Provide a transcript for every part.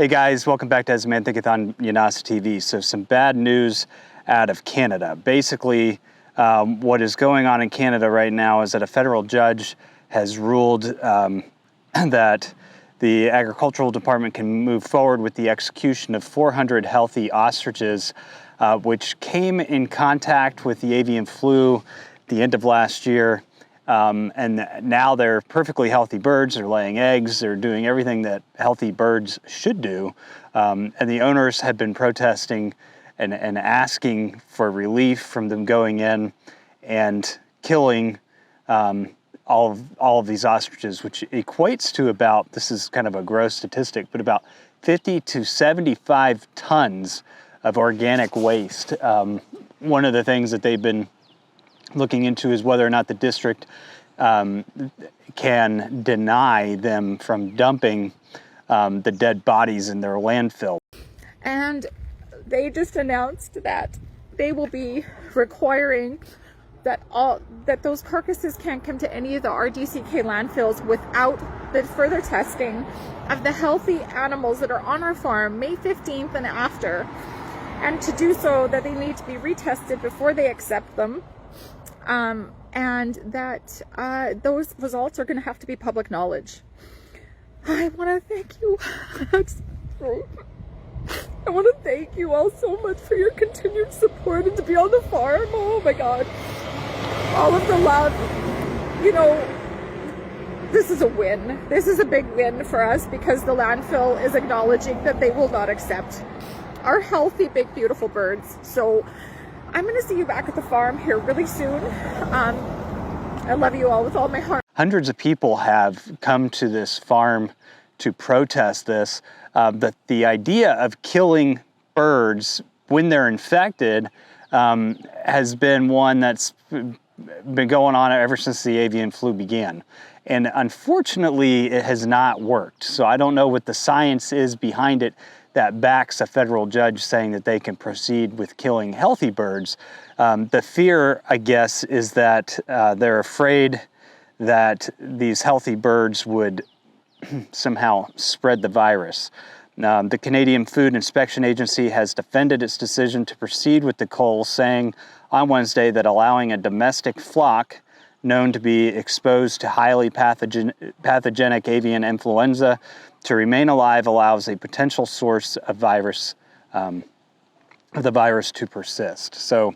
Hey guys, welcome back to As a Man Thinketh on Yanasa TV. So some bad news out of Canada. Basically, what is going on in Canada right now is that a federal judge has ruled that the agricultural department can move forward with the execution of 400 healthy ostriches, which came in contact with the avian flu at the end of last year. And now they're perfectly healthy birds. They're laying eggs. They're doing everything that healthy birds should do. And the owners have been protesting and asking for relief from them going in and killing all of these ostriches, which equates to about, this is kind of a gross statistic, but about 50 to 75 tons of organic waste. One of the things that they've been looking into is whether or not the district can deny them from dumping the dead bodies in their landfill. And they just announced that they will be requiring that those carcasses can't come to any of the RDCK landfills without the further testing of the healthy animals that are on our farm May 15th and after. And to do so, that they need to be retested before they accept them. And that those results are going to have to be public knowledge. I want to thank you. I want to thank you all so much for your continued support and to be on the farm. Oh my God. All of the love. You know, this is a win. This is a big win for us because the landfill is acknowledging that they will not accept our healthy, big, beautiful birds. So I'm going to see you back at the farm here really soon. I love you all with all my heart. Hundreds of people have come to this farm to protest this. But the idea of killing birds when they're infected has been one that's been going on ever since the avian flu began. And unfortunately, it has not worked. So I don't know what the science is behind it that backs a federal judge saying that they can proceed with killing healthy birds. The fear, I guess, is that they're afraid that these healthy birds would somehow spread the virus. The Canadian Food Inspection Agency has defended its decision to proceed with the cull, saying on Wednesday that allowing a domestic flock known to be exposed to highly pathogenic avian influenza to remain alive allows a potential source of the virus to persist. So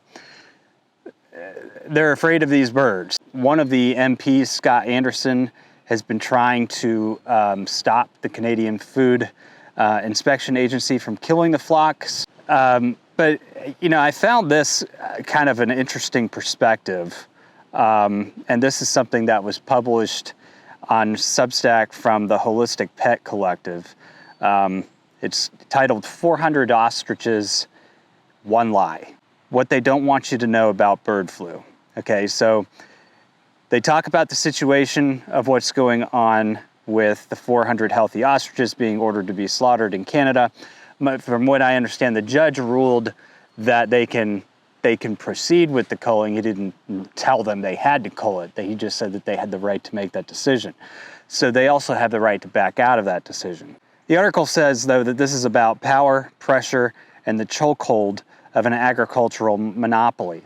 they're afraid of these birds. One of the MPs, Scott Anderson, has been trying to stop the Canadian Food Inspection Agency from killing the flocks. But, you know, I found this kind of an interesting perspective. And this is something that was published on Substack from the Holistic Pet Collective. It's titled 400 Ostriches, One Lie. What they don't want you to know about bird flu. Okay, so they talk about the situation of what's going on with the 400 healthy ostriches being ordered to be slaughtered in Canada. From what I understand, the judge ruled that they can proceed with the culling. He didn't tell them they had to cull it. He just said that they had the right to make that decision. So they also have the right to back out of that decision. The article says, though, that this is about power, pressure, and the chokehold of an agricultural monopoly.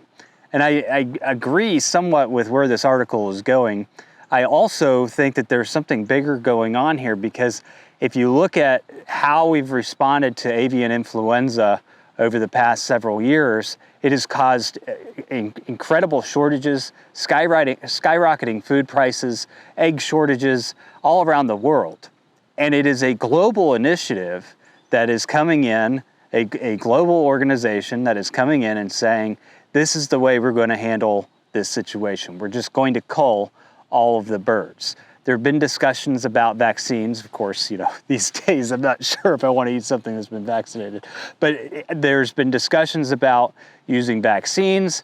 And I agree somewhat with where this article is going. I also think that there's something bigger going on here, because if you look at how we've responded to avian influenza over the past several years, it has caused incredible shortages, skyrocketing food prices, egg shortages all around the world. And it is a global initiative that is coming in, a global organization that is coming in and saying, this is the way we're going to handle this situation. We're just going to cull all of the birds. There have been discussions about vaccines. Of course, you know, these days I'm not sure if I want to eat something that's been vaccinated, but there's been discussions about using vaccines.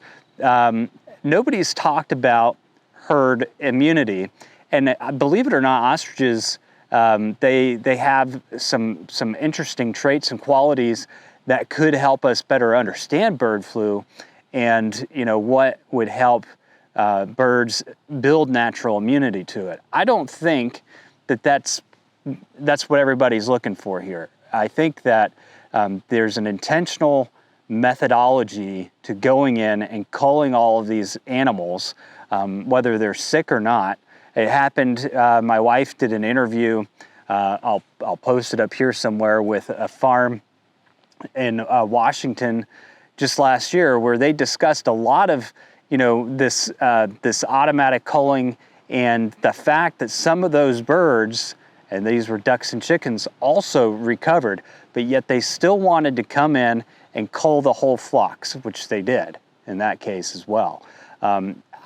Nobody's talked about herd immunity. And believe it or not, ostriches, they have some interesting traits and qualities that could help us better understand bird flu and, you know, what would help birds build natural immunity to it. I don't think that that's what everybody's looking for here. I think that there's an intentional methodology to going in and culling all of these animals, whether they're sick or not. It happened, my wife did an interview, I'll post it up here somewhere, with a farm in Washington just last year, where they discussed a lot of, this automatic culling, and the fact that some of those birds, and these were ducks and chickens, also recovered, but yet they still wanted to come in and cull the whole flocks, which they did in that case as well.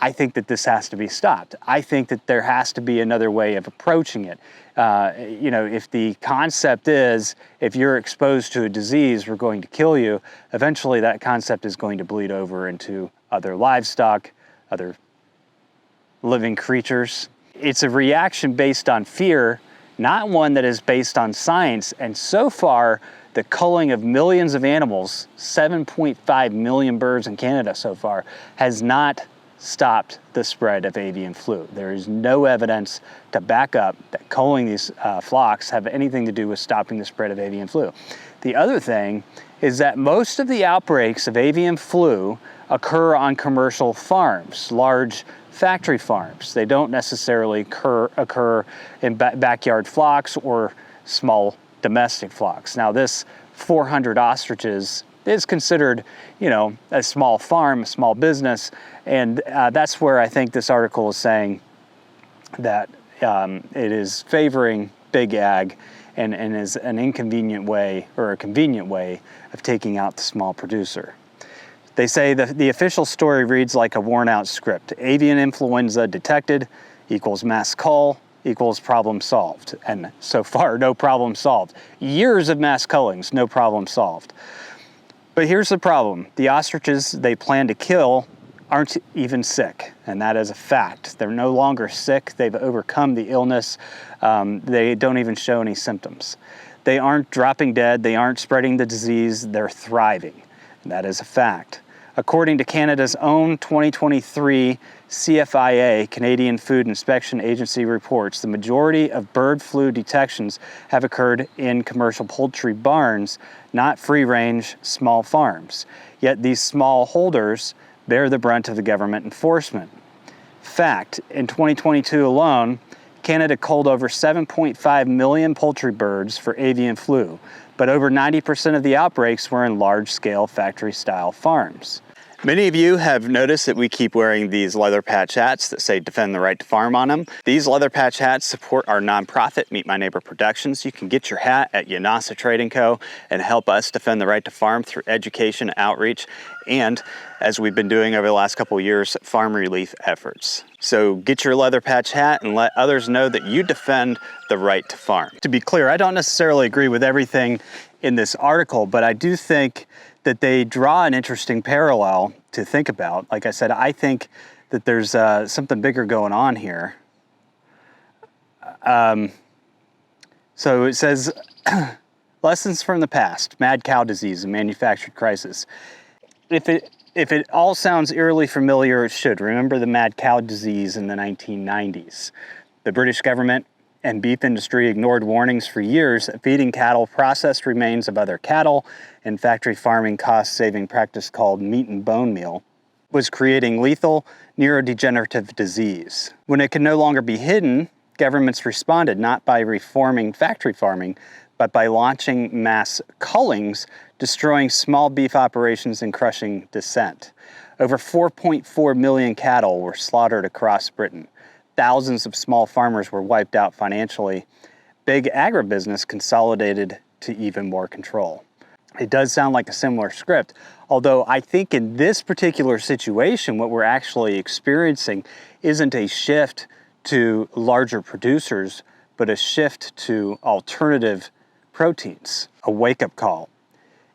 I think that this has to be stopped. I think that there has to be another way of approaching it. If the concept is, if you're exposed to a disease, we're going to kill you, eventually that concept is going to bleed over into other livestock, other living creatures. It's a reaction based on fear, not one that is based on science. And so far, the culling of millions of animals, 7.5 million birds in Canada so far, has not stopped the spread of avian flu. There is no evidence to back up that culling these flocks have anything to do with stopping the spread of avian flu. The other thing is that most of the outbreaks of avian flu occur on commercial farms, large factory farms. They don't necessarily occur in backyard flocks or small domestic flocks. Now, this 400 ostriches is considered, a small farm, a small business, and that's where I think this article is saying that it is favoring big ag and is an inconvenient way, or a convenient way, of taking out the small producer. They say that the official story reads like a worn-out script. Avian influenza detected equals mass cull equals problem solved. And so far, no problem solved. Years of mass cullings, no problem solved. But here's the problem. The ostriches they plan to kill aren't even sick, and that is a fact. They're no longer sick. They've overcome the illness. They don't even show any symptoms. They aren't dropping dead. They aren't spreading the disease. They're thriving. And that is a fact. According to Canada's own 2023 CFIA, Canadian Food Inspection Agency reports, the majority of bird flu detections have occurred in commercial poultry barns, not free-range small farms. Yet these small holders bear the brunt of the government enforcement. Fact, in 2022 alone, Canada culled over 7.5 million poultry birds for avian flu, but over 90% of the outbreaks were in large-scale factory-style farms. Many of you have noticed that we keep wearing these leather patch hats that say Defend the Right to Farm on them. These leather patch hats support our nonprofit, Meet My Neighbor Productions. You can get your hat at Yanasa Trading Co. and help us defend the right to farm through education, outreach, and, as we've been doing over the last couple of years, farm relief efforts. So get your leather patch hat and let others know that you defend the right to farm. To be clear, I don't necessarily agree with everything in this article, but I do think that they draw an interesting parallel to think about. Like I said, I think that there's something bigger going on here. So it says, lessons from the past, mad cow disease and manufactured crisis. If it all sounds eerily familiar, it should. Remember the mad cow disease in the 1990s. The British government and beef industry ignored warnings for years that feeding cattle processed remains of other cattle and factory farming cost-saving practice called meat and bone meal was creating lethal neurodegenerative disease. When it could no longer be hidden, governments responded not by reforming factory farming, but by launching mass cullings, destroying small beef operations and crushing dissent. Over 4.4 million cattle were slaughtered across Britain. Thousands of small farmers were wiped out financially. Big agribusiness consolidated to even more control. It does sound like a similar script, although I think in this particular situation, what we're actually experiencing isn't a shift to larger producers, but a shift to alternative proteins, a wake-up call.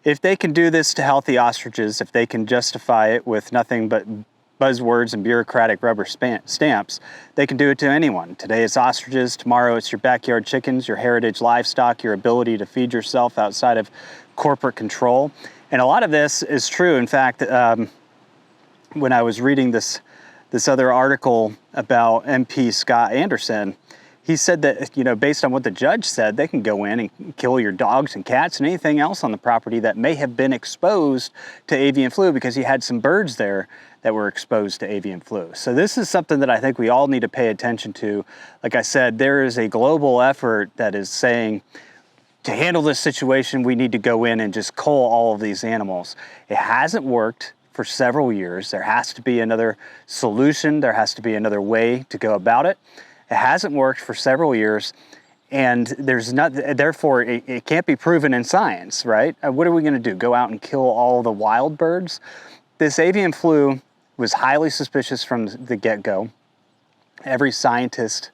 If they can do this to healthy ostriches, if they can justify it with nothing but buzzwords and bureaucratic rubber stamps, they can do it to anyone. Today it's ostriches, tomorrow it's your backyard chickens, your heritage livestock, your ability to feed yourself outside of corporate control. And a lot of this is true. In fact, when I was reading this other article about MP Scott Anderson, He said that, based on what the judge said, they can go in and kill your dogs and cats and anything else on the property that may have been exposed to avian flu, because he had some birds there that were exposed to avian flu. So this is something that I think we all need to pay attention to. Like I said, there is a global effort that is saying, to handle this situation, we need to go in and just cull all of these animals. It hasn't worked for several years. There has to be another solution. There has to be another way to go about it. It hasn't worked for several years, and therefore it can't be proven in science, right? What are we going to do? Go out and kill all the wild birds? This avian flu was highly suspicious from the get-go. Every scientist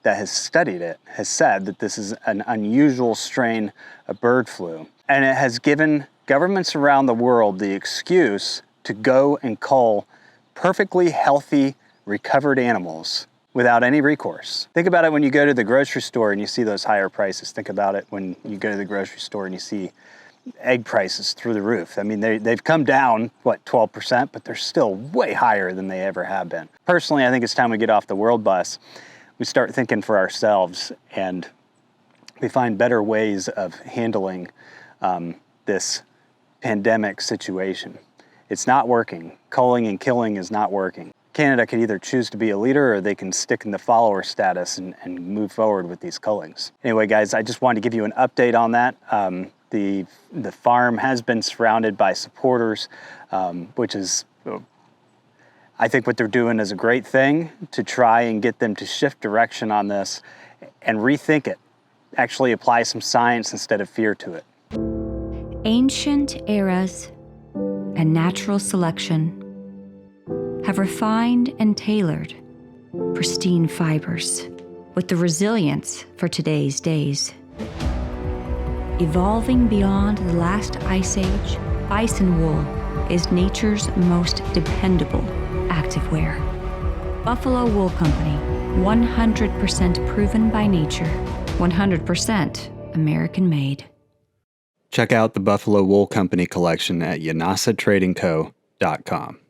that has studied it has said that this is an unusual strain of bird flu, and it has given governments around the world the excuse to go and cull perfectly healthy, recovered animals without any recourse. Think about it when you go to the grocery store and you see those higher prices. Think about it when you go to the grocery store and you see egg prices through the roof. I mean, they've come down, 12%, but they're still way higher than they ever have been. Personally, I think it's time we get off the world bus. We start thinking for ourselves, and we find better ways of handling this pandemic situation. It's not working. Culling and killing is not working. Canada could either choose to be a leader, or they can stick in the follower status and move forward with these cullings. Anyway, guys, I just wanted to give you an update on that. The farm has been surrounded by supporters, which is, I think what they're doing is a great thing to try and get them to shift direction on this and rethink it. Actually apply some science instead of fear to it. Ancient eras and natural selection have refined and tailored pristine fibers with the resilience for today's days. Evolving beyond the last ice age, bison wool is nature's most dependable activewear. Buffalo Wool Company, 100% proven by nature, 100% American made. Check out the Buffalo Wool Company collection at yanasatradingco.com.